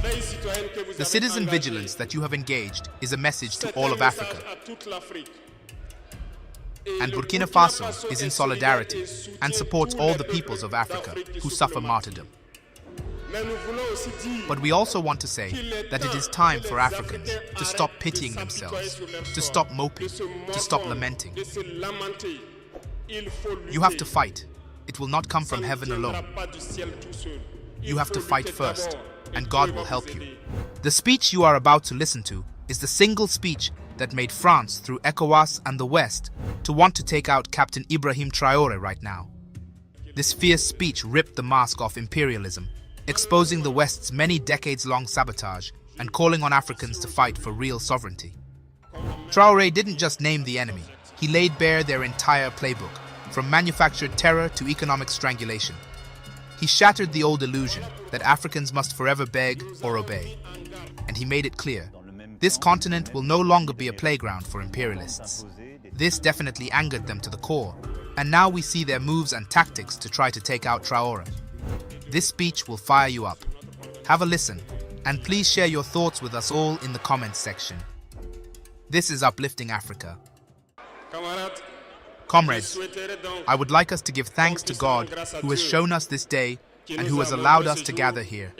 The citizen vigilance that you have engaged is a message to all of Africa. And Burkina Faso is in solidarity and supports all the peoples of Africa who suffer martyrdom. But we also want to say that it is time for Africans to stop pitying themselves, to stop moping, to stop lamenting. You have to fight. It will not come from heaven alone. You have to fight first, and God will help you. The speech you are about to listen to is the single speech that made France, through ECOWAS and the West, to want to take out Captain Ibrahim Traoré right now. This fierce speech ripped the mask off imperialism, exposing the West's many decades-long sabotage and calling on Africans to fight for real sovereignty. Traoré didn't just name the enemy, he laid bare their entire playbook, from manufactured terror to economic strangulation. He shattered the old illusion that Africans must forever beg or obey. And he made it clear, this continent will no longer be a playground for imperialists. This definitely angered them to the core, and now we see their moves and tactics to try to take out Traoré. This speech will fire you up. Have a listen, and please share your thoughts with us all in the comments section. This is Uplifting Africa. Comrades, I would like us to give thanks to God who has shown us this day and who has allowed us to gather here.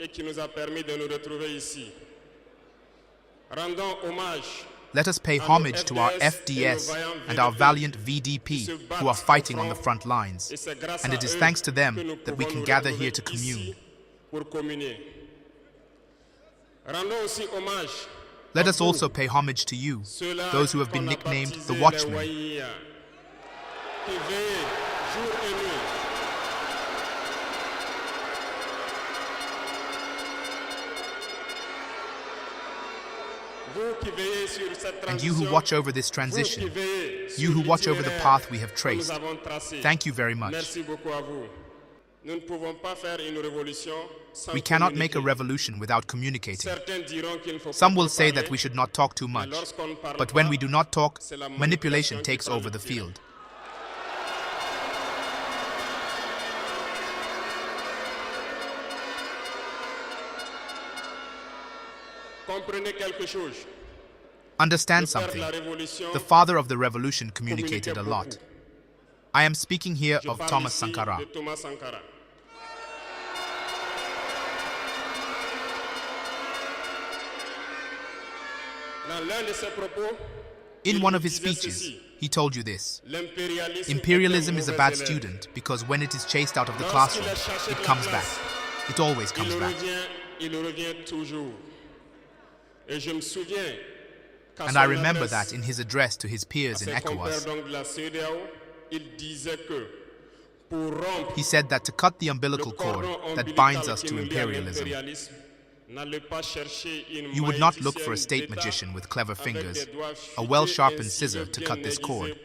Let us pay homage to our FDS and our valiant VDP who are fighting on the front lines, and it is thanks to them that we can gather here to commune. Let us also pay homage to you, those who have been nicknamed the Watchmen. And you who watch over this transition, you who watch over the path we have traced, thank you very much. We cannot make a revolution without communicating. Some will say that we should not talk too much, but when we do not talk, manipulation takes over the field. Understand something. The father of the revolution communicated a lot. I am speaking here of Thomas Sankara. In one of his speeches, he told you this: imperialism is a bad student because when it is chased out of the classroom, it comes back. It always comes back. And I remember that in his address to his peers in ECOWAS, he said that to cut the umbilical cord that binds us to imperialism, you would not look for a state magician with clever fingers, a well-sharpened scissor to cut this cord.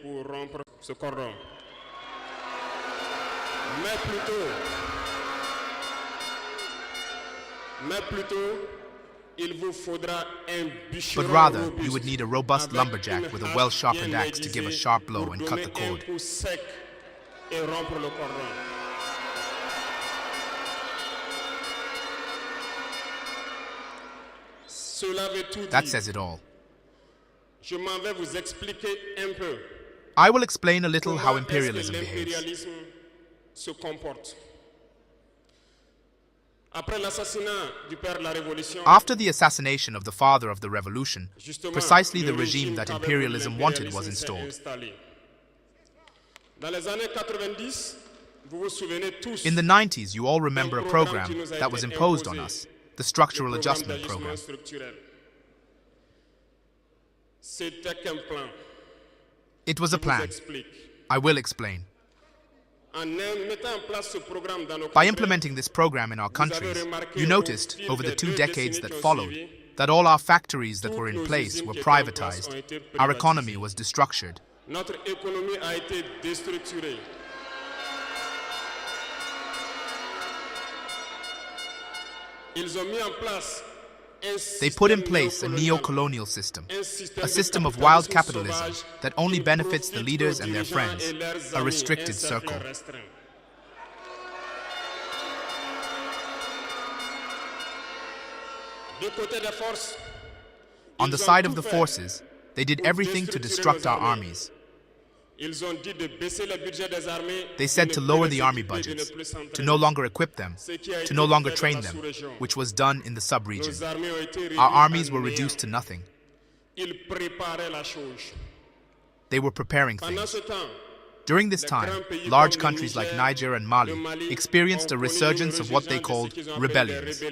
But rather, you would need a robust lumberjack with a well-sharpened axe to give a sharp blow and cut the cord. That says it all. I will explain a little how imperialism behaves. After the assassination of the father of the revolution, precisely the regime that imperialism wanted was installed. In the 90s, you all remember a program that was imposed on us, the Structural Adjustment Program. It was a plan. I will explain. By implementing this program in our countries, you noticed, over the 2 decades that followed, that all our factories that were in place were privatized, our economy was destructured. They put in place a neo-colonial system, a system of wild capitalism that only benefits the leaders and their friends, a restricted circle. On the side of the forces, they did everything to destruct our armies. They said to lower the army budgets, to no longer equip them, to no longer train them, which was done in the sub-region. Our armies were reduced to nothing. They were preparing things. During this time, large countries like Niger and Mali experienced a resurgence of what they called rebellions.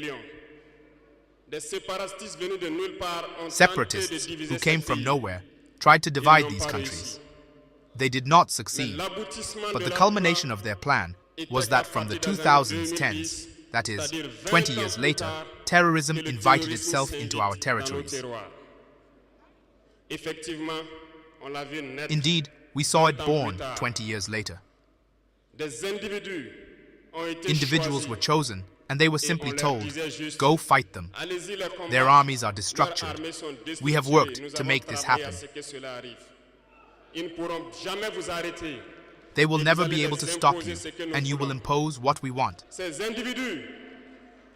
Separatists, who came from nowhere, tried to divide these countries. They did not succeed, but the culmination of their plan was that from the 2010s, that is, 20 years later, terrorism invited itself into our territories. Indeed, we saw it born 20 years later. Individuals were chosen, and they were simply told, go fight them. Their armies are destructured. We have worked to make this happen. They will never be able to stop you, and you will impose what we want.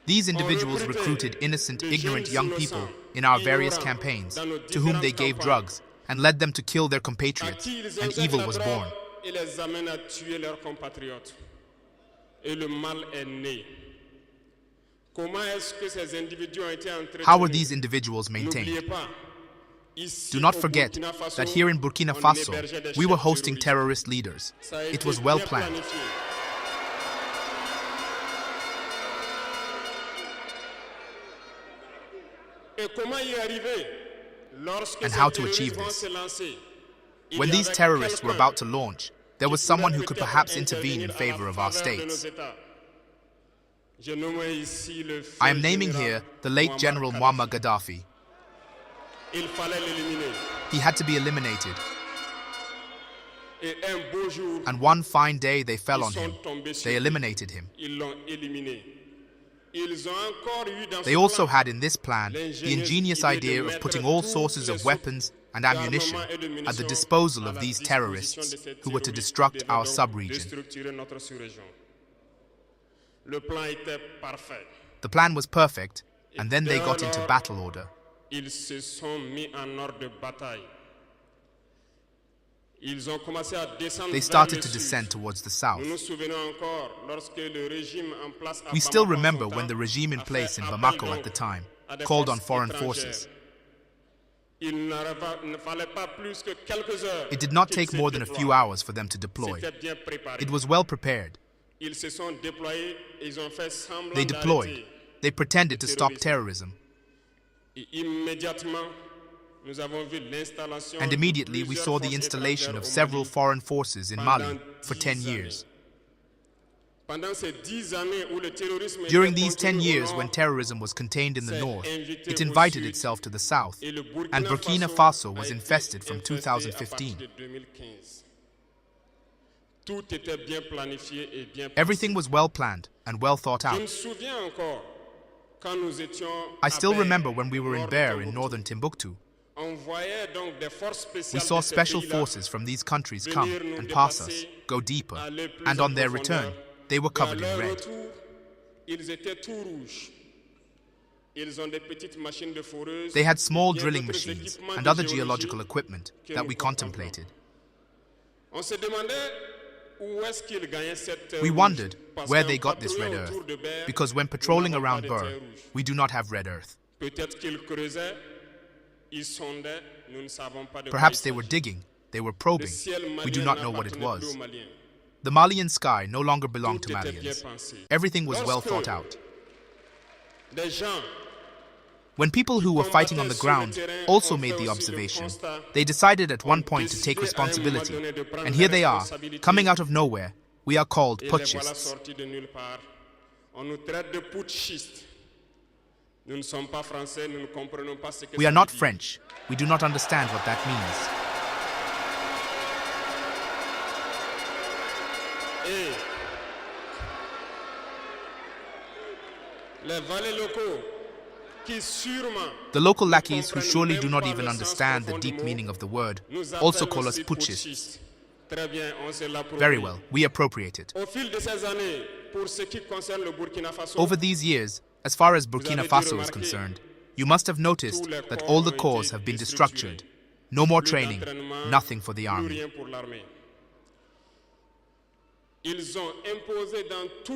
These individuals recruited innocent, ignorant young people in our various campaigns, to whom they gave drugs, and led them to kill their compatriots, and evil was born. How were these individuals maintained? Do not forget that here in Burkina Faso, we were hosting terrorist leaders. It was well planned. And how to achieve this? When these terrorists were about to launch, there was someone who could perhaps intervene in favor of our states. I am naming here the late General Muammar Gaddafi. He had to be eliminated. And one fine day they fell on him. They eliminated him. They also had in this plan the ingenious idea of putting all sources of weapons and ammunition at the disposal of these terrorists who were to destruct our sub-region. The plan was perfect, and then they got into battle order. They started to descend towards the south. We still remember when the regime in place in Bamako at the time called on foreign forces. It did not take more than a few hours for them to deploy. It was well prepared. They deployed. They pretended to stop terrorism. And immediately we saw the installation of several foreign forces in Mali for 10 years. During these 10 years when terrorism was contained in the north, it invited itself to the south, and Burkina Faso was infested from 2015. Everything was well planned and well thought out. I still remember when we were in Ber in northern Timbuktu. We saw special forces from these countries come and pass us, go deeper, and on their return, they were covered in red. They had small drilling machines and other geological equipment that we contemplated. We wondered where they got this red earth, because when patrolling around Ber, we do not have red earth. Perhaps they were digging, they were probing, we do not know what it was. The Malian sky no longer belonged to Malians. Everything was well thought out. When people who were fighting on the ground also made the observation, they decided at one point to take responsibility. And here they are, coming out of nowhere. We are called putschists. We are not French. We do not understand what that means. The local lackeys, who surely do not even understand the deep meaning of the word, also call us putschists. Very well, we appropriate it. Over these years, as far as Burkina Faso is concerned, You must have noticed that all the corps have been destructured. No more training, nothing for the army.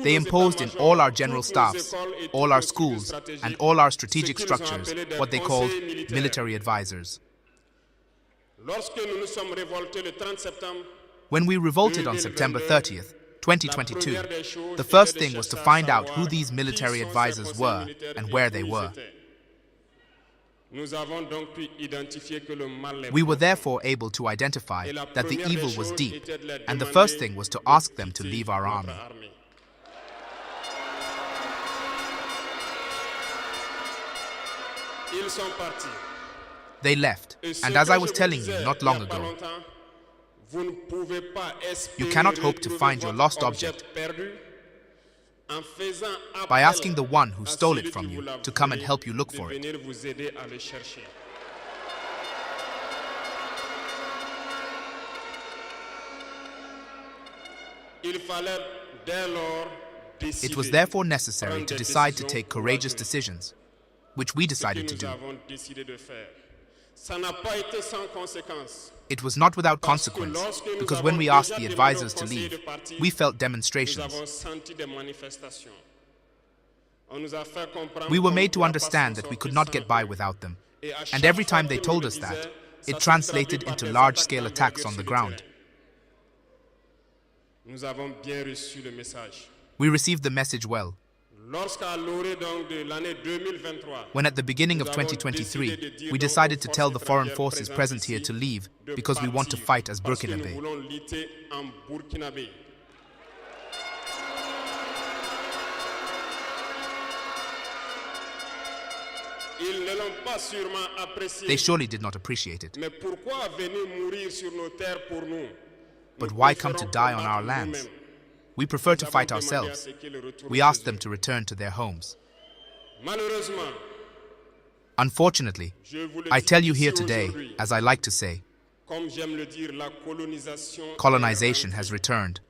They imposed in all our general staffs, all our schools, and all our strategic structures what they called military advisors. When we revolted on September 30th, 2022, the first thing was to find out who these military advisors were and where they were. We were therefore able to identify that the evil was deep, and the first thing was to ask them to leave our army. They left, and as I was telling you not long ago, you cannot hope to find your lost object by asking the one who stole it from you to come and help you look for it. It was therefore necessary to decide to take courageous decisions, which we decided to do. It was not without consequence, because when we asked the advisors to leave, we felt demonstrations. We were made to understand that we could not get by without them, and every time they told us that, it translated into large-scale attacks on the ground. We received the message well. When at the beginning of 2023, we decided to tell the foreign forces present here to leave because we want to fight as Burkina Faso. They surely did not appreciate it. But why come to die on our lands? We prefer to fight ourselves. We asked them to return to their homes. Unfortunately, I tell you here today, as I like to say, colonization has returned.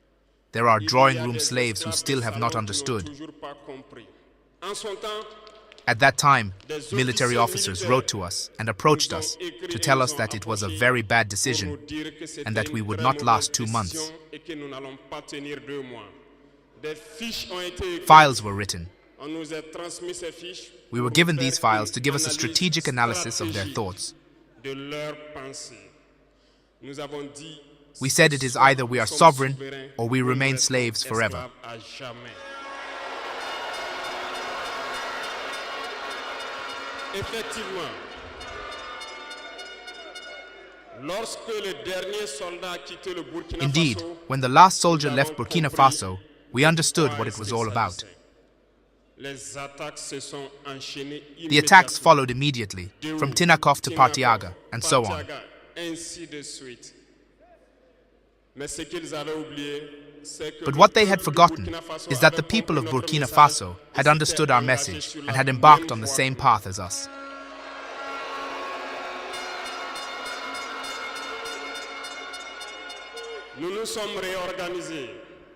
There are drawing room slaves who still have not understood. At that time, military officers wrote to us and approached us to tell us that it was a very bad decision and that we would not last 2 months. Files were written. We were given these files to give us a strategic analysis of their thoughts. We said it is either we are sovereign or we remain slaves forever. Indeed, when the last soldier left Burkina Faso, we understood what it was all about. The attacks followed immediately, from Tinakov to Partiaga, and so on. But what they had forgotten is that the people of Burkina Faso had understood our message and had embarked on the same path as us.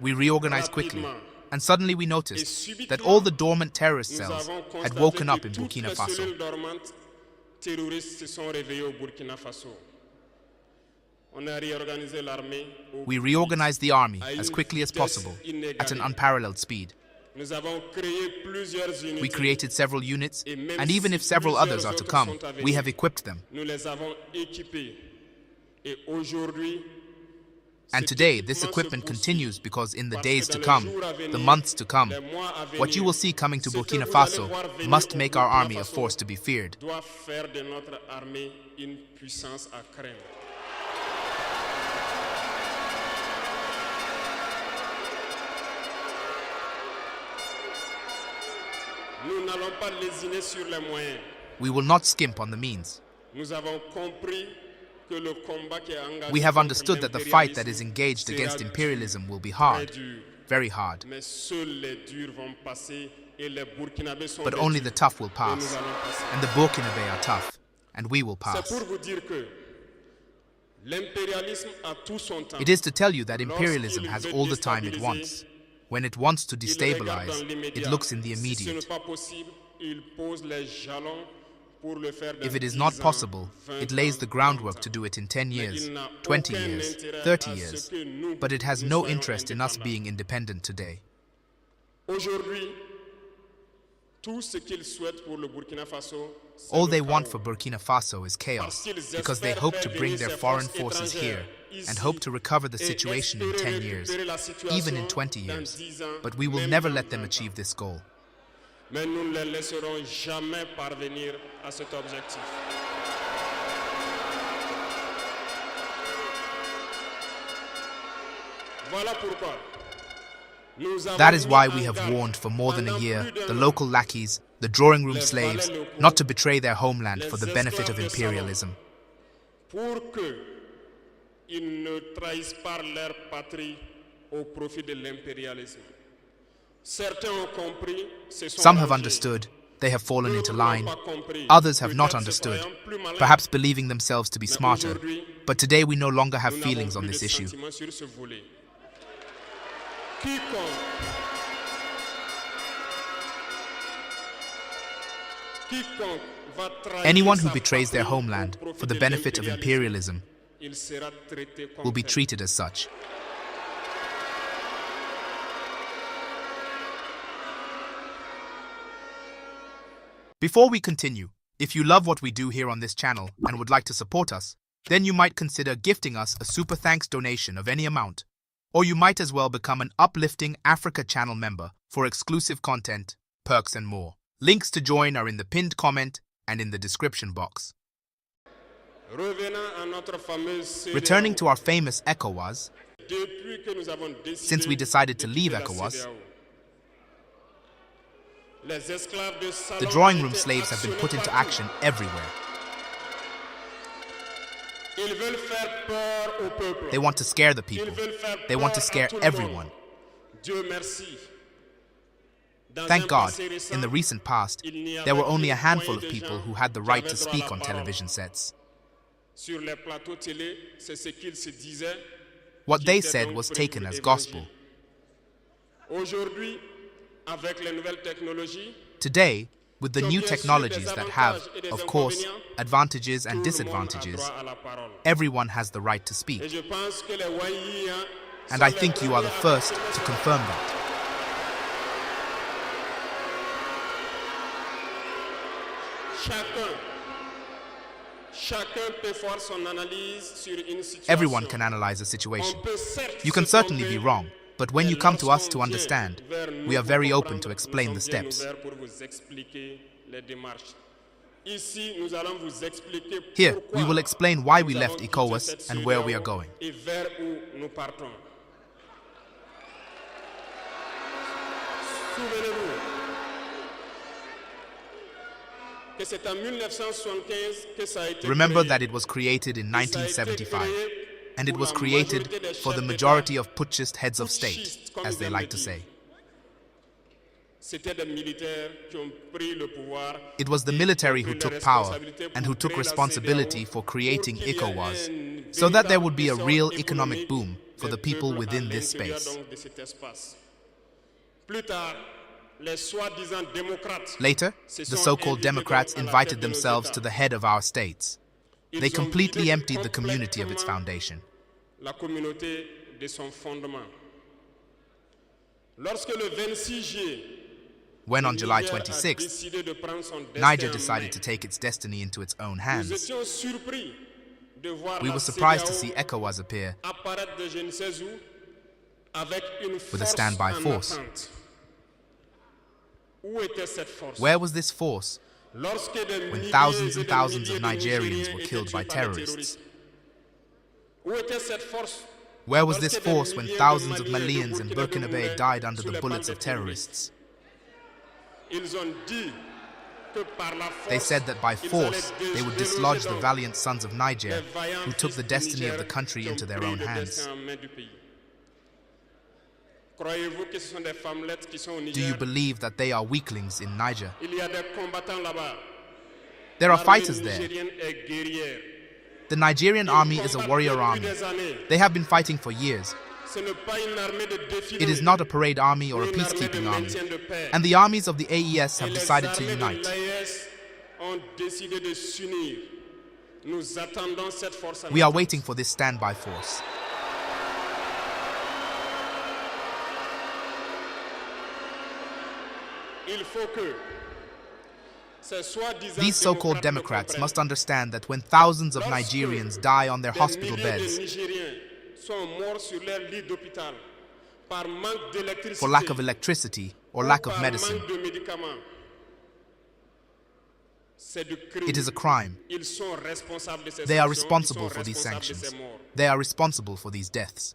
We reorganized quickly, and suddenly we noticed that all the dormant terrorist cells had woken up in Burkina Faso. We reorganized the army as quickly as possible, at an unparalleled speed. We created several units, and even if several others are to come, we have equipped them. And today, this equipment continues because in the days to come, the months to come, what you will see coming to Burkina Faso must make our army a force to be feared. We will not skimp on the means. We have understood that the fight that is engaged against imperialism will be hard, very hard. But only the tough will pass, and the Burkina Faso are tough, and we will pass. It is to tell you that imperialism has all the time it wants. When it wants to destabilize, it looks in the immediate. If it is not possible, it lays the groundwork to do it in 10 years, 20 years, 30 years. But it has no interest in us being independent today. All they want for Burkina Faso is chaos, because they hope to bring their foreign forces here and hope to recover the situation in 10 years, even in 20 years. But we will never let them achieve this goal. Mais nous ne les laisserons jamais parvenir à cet objectif. Voilà pourquoi. That is why we have warned for more than a year the local lackeys, the drawing room slaves, not to betray their homeland for the benefit of imperialism. Pour qu'ils ne trahissent pas leur patrie au profit de l'impérialisme. Some have understood, they have fallen into line. Others have not understood, perhaps believing themselves to be smarter. But today we no longer have feelings on this issue. Anyone who betrays their homeland for the benefit of imperialism will be treated as such. Before we continue, if you love what we do here on this channel and would like to support us, then you might consider gifting us a super thanks donation of any amount. Or you might as well become an uplifting Africa channel member for exclusive content, perks and more. Links to join are in the pinned comment and in the description box. Returning to our famous ECOWAS, since we decided to leave ECOWAS, the drawing room slaves have been put into action everywhere. They want to scare the people. They want to scare everyone. Thank God, in the recent past, there were only a handful of people who had the right to speak on television sets. What they said was taken as gospel. Today, with the new technologies that have, of course, advantages and disadvantages, everyone has the right to speak. And I think you are the first to confirm that. Everyone can analyze a situation. You can certainly be wrong, but when you come to us to understand, we are very open to explain the steps. Here, we will explain why we left ECOWAS and where we are going. Remember that it was created in 1975, and it was created for the majority of putschist heads of state, as they like to say. It was the military who took power and who took responsibility for creating ECOWAS, so that there would be a real economic boom for the people within this space. Later, the so-called Democrats invited themselves to the head of our states. They completely emptied the community of its foundation. When on July 26th, Niger decided to take its destiny into its own hands, we were surprised to see ECOWAS appear with a standby force. Where was this force when thousands and thousands of Nigerians were killed by terrorists? Where was this force when thousands of Malians in Burkina Faso died under the bullets of terrorists? They said that by force they would dislodge the valiant sons of Niger who took the destiny of the country into their own hands. Do you believe that they are weaklings in Niger? There are fighters there. The Nigerian army is a warrior army. They have been fighting for years. It is not a parade army or a peacekeeping army. And the armies of the AES have decided to unite. avons décidé de s'unir. Nous attendons cette force. We are waiting for this standby force. Il faut que These so-called Democrats must understand that when thousands of Nigerians die on their hospital beds for lack of electricity or lack of medicine, it is a crime. They are responsible for these sanctions. They are responsible for these deaths.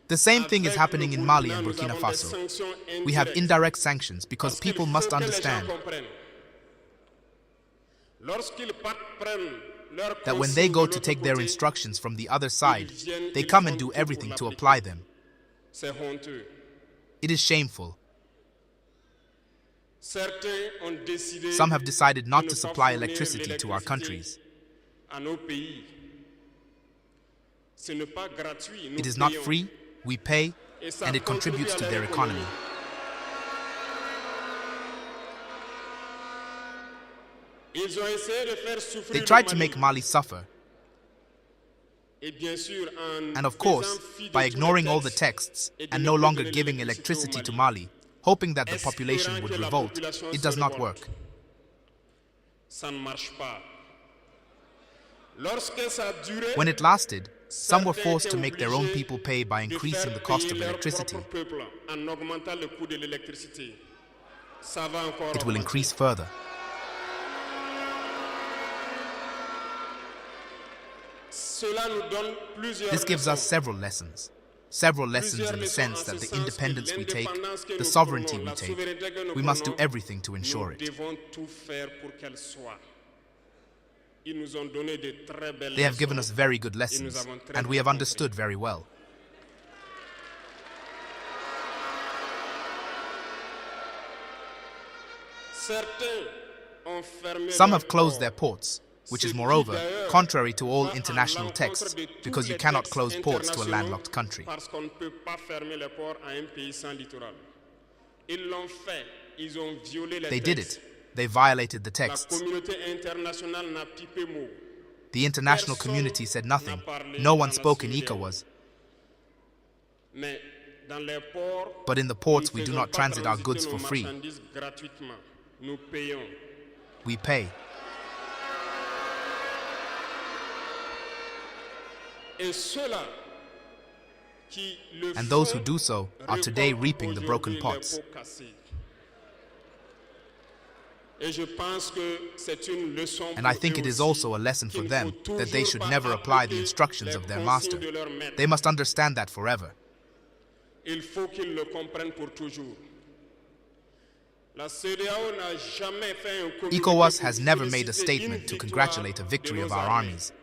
The same thing is happening in Mali and Burkina Faso. We have indirect sanctions because people must understand that when they go to take their instructions from the other side, they come and do everything to apply them. It is shameful. Some have decided not to supply electricity to our countries. It is not free, we pay, and it contributes to their economy. They tried to make Mali suffer. And of course, by ignoring all the texts and no longer giving electricity to Mali, hoping that the population would revolt, it does not work. When it lasted, some were forced to make their own people pay by increasing the cost of electricity. It will increase further. This gives us several lessons. Several lessons in the sense that the independence we take, the sovereignty we take, we must do everything to ensure it. They have given us very good lessons, and we have understood very well. Some have closed their ports, which is moreover contrary to all international texts, because you cannot close ports to a landlocked country. They did it. They violated the texts. The international community said nothing. No one spoke in ECOWAS. But in the ports, we do not transit our goods for free. We pay. And those who do so are today reaping the broken pots. And I think it is also a lesson for them that they should never apply the instructions of their master. They must understand that forever. ECOWAS has never made a statement to congratulate a victory of our armies.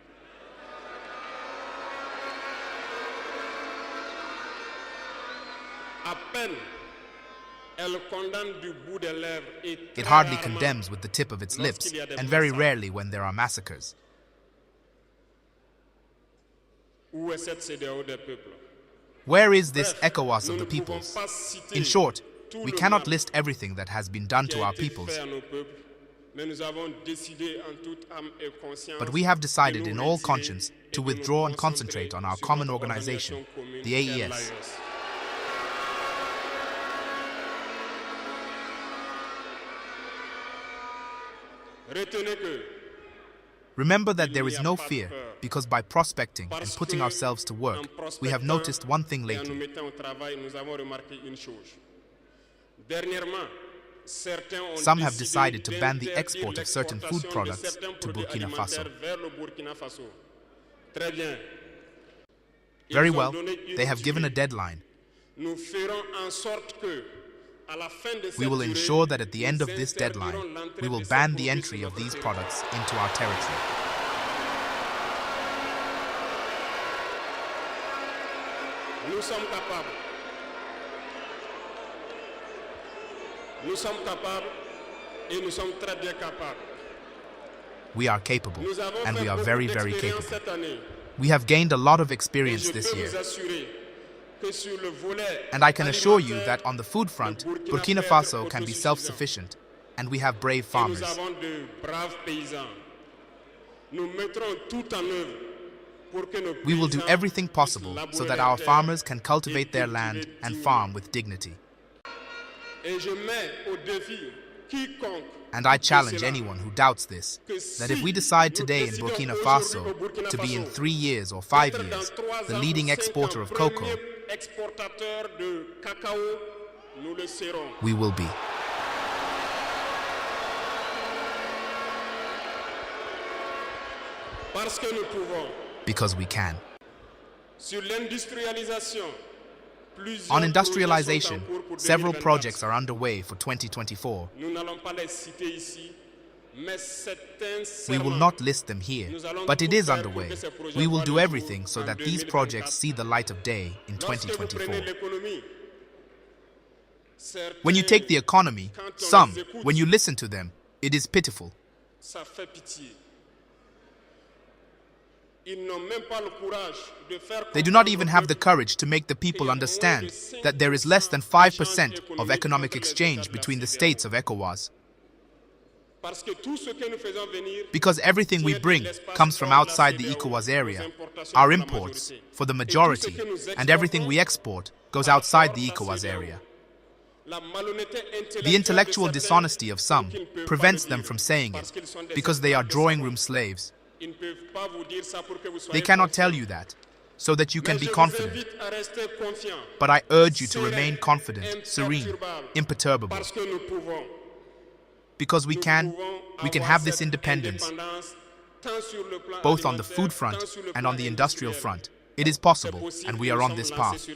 It hardly condemns with the tip of its lips, and very rarely when there are massacres. Where is this ECOWAS of the peoples? In short, we cannot list everything that has been done to our peoples. But we have decided in all conscience to withdraw and concentrate on our common organization, the AES. Remember that there is no fear, because by prospecting and putting ourselves to work, we have noticed one thing lately. Some have decided to ban the export of certain food products to Burkina Faso. Very well, they have given a deadline. We will ensure that at the end of this deadline, we will ban the entry of these products into our territory. We are capable, and we are very, very capable. We have gained a lot of experience this year. And I can assure you that on the food front, Burkina Faso can be self-sufficient, and we have brave et nous farmers. avons de braves paysans. Nous mettrons tout en œuvre pour que nos We will do paysans everything puissent possible labourer so that leurs our terres farmers can et cultivate their cultiver land and dignement. farm with dignity. Et je mets au défi quiconque And I doute de challenge cela, anyone who doubts this, que that if si we decide nous today in décidons Burkina aujourd'hui Faso au Burkina to be in Faso 3 years or 5 d'être dans years 3 the ans leading ou 5 exporter ans of cocoa, premier exportateur de cacao, nous le serons. we will be. Parce que nous pouvons. Because we can. Sur l'industrialisation, plusieurs On industrialization, projets sont en cours pour several 2024. projects are underway for 2024. Nous n'allons pas les citer ici, mais We will not list them here, but it is underway. We will do everything so that these projects see the light of day in 2024. When you take the economy, some, when you listen to them, it is pitiful. Ça fait pitié. Ils n'ont même pas le courage de faire They do not even have the courage to make the people understand that there is less than 5% of economic exchange between the states of ECOWAS, Parce que tout ce que nous faisons venir because everything we bring comes from outside the ECOWAS area. Our imports, for the majority, and everything we export goes outside the ECOWAS area. The intellectual dishonesty of some prevents them from saying it, because they are drawing room slaves. They cannot tell you that, so that you can be confident. But I urge you to remain confident, serene, imperturbable. Because we can have this independence, both on the food front and on the industrial front. It is possible, and we are on this path.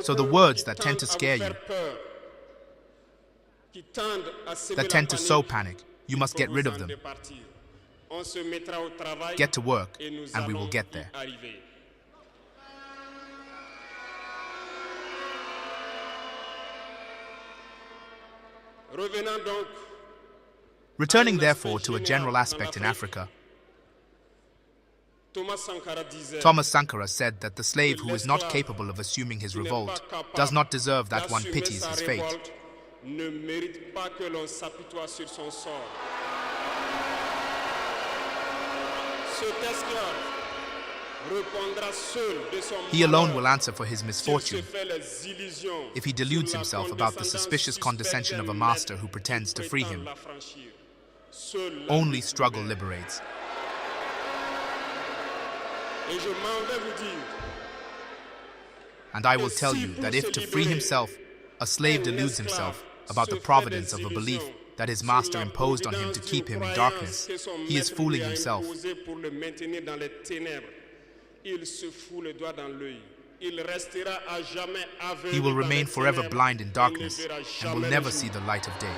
So the words that tend to scare you, that tend to sow panic, you must get rid of them. Get to work, and we will get there. Returning therefore to a general aspect in Africa, Thomas Sankara said that the slave who is not capable of assuming his revolt does not deserve that one pities his fate. He alone will answer for his misfortune if he deludes himself about the suspicious condescension of a master who pretends to free him. Only struggle liberates. And I will tell you that if to free himself, a slave deludes himself about the providence of a belief that his master imposed on him to keep him in darkness, he is fooling himself. He will remain forever blind in darkness and will never see the light of day.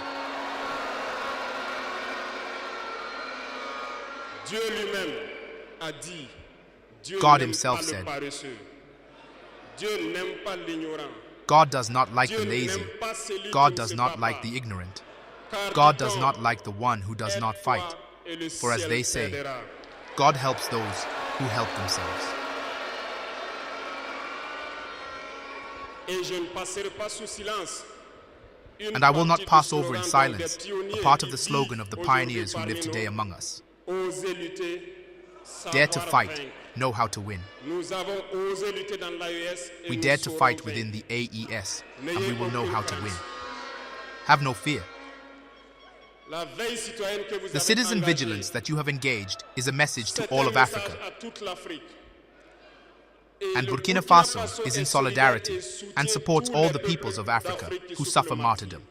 God himself said, God does not like the lazy. God does not like the ignorant. God does not like the one who does not fight. For as they say, God helps those who help themselves. And I will not pass over in silence a part of the slogan of the pioneers who live today among us. Dare to fight, know how to win. We dared to fight within the AES, and we will know how to win. Have no fear. The citizen vigilance that you have engaged is a message to all of Africa. And Burkina Faso is in solidarity and supports all the peoples of Africa who suffer martyrdom.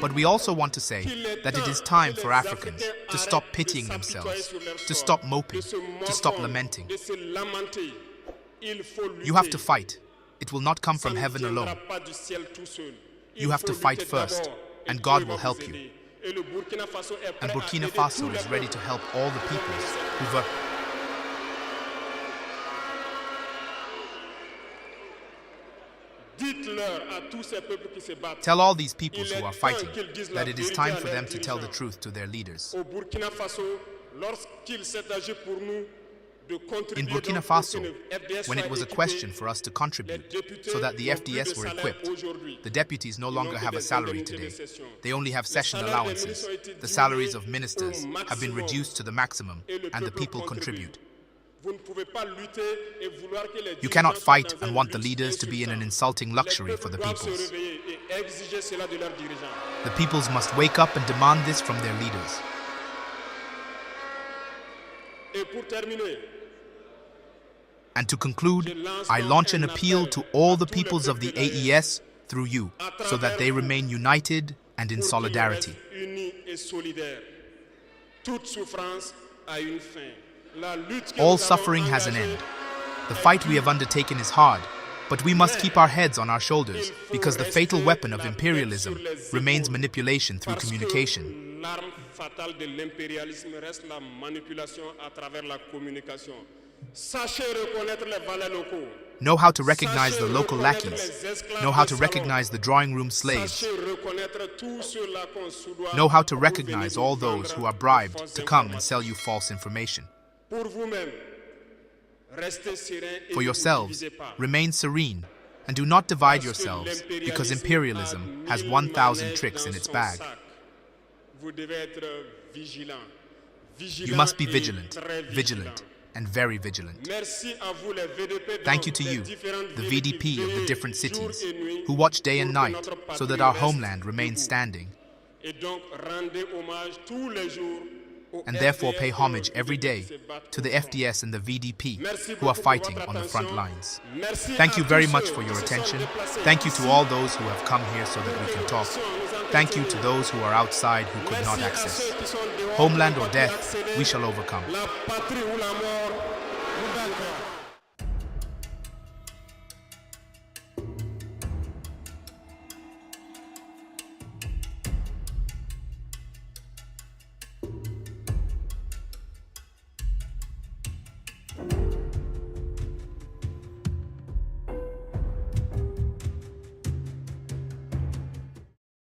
But we also want to say that it is time for Africans to stop pitying themselves, to stop moping, to stop lamenting. You have to fight. It will not come from heaven alone. You have to fight first, and God will help you. And Burkina Faso is ready to help all the peoples who work. Tell all these peoples who are fighting that it is time for them to tell the truth to their leaders. Lorsqu'il s'est agi pour nous de In contribuer Burkina donc pour Faso, que le FDS when it soit was a équipé, question for us to contribute so that the FDS were equipped, the deputies no longer have a salary today. They only have session allowances. The salaries of ministers have been reduced to the maximum, and the people contribute. You cannot fight and want the leaders to be in an insulting luxury for the peoples. The peoples must wake up and demand this from their leaders. And to conclude, I launch an appeal to all the peoples of the AES through you, so that they remain united and in solidarity. All suffering has an end. The fight we have undertaken is hard, but we must keep our heads on our shoulders, because the fatal weapon of imperialism remains manipulation through communication. L'arme fatale de l'impérialisme reste la manipulation à travers la communication. Sachez reconnaître les valets locaux. Know how to recognize the local lackeys. Know how to recognize the drawing room slaves. Know how to recognize all those who are bribed to come and sell you false information. For yourselves, remain serene and do not divide yourselves, because imperialism has 1,000 tricks in its bag. You must be vigilant, and very vigilant. Thank you to you, the VDP of the different cities, who watch day and night so that our homeland remains standing, and therefore pay homage every day to the FDS and the VDP who are fighting on the front lines. Thank you very much for your attention. Thank you to all those who have come here so that we can talk. Thank you to those who are outside who could not access. Homeland or death, we shall overcome.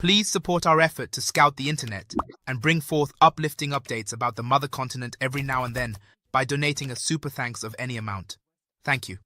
Please support our effort to scout the internet and bring forth uplifting updates about the mother continent every now and then by donating a super thanks of any amount. Thank you.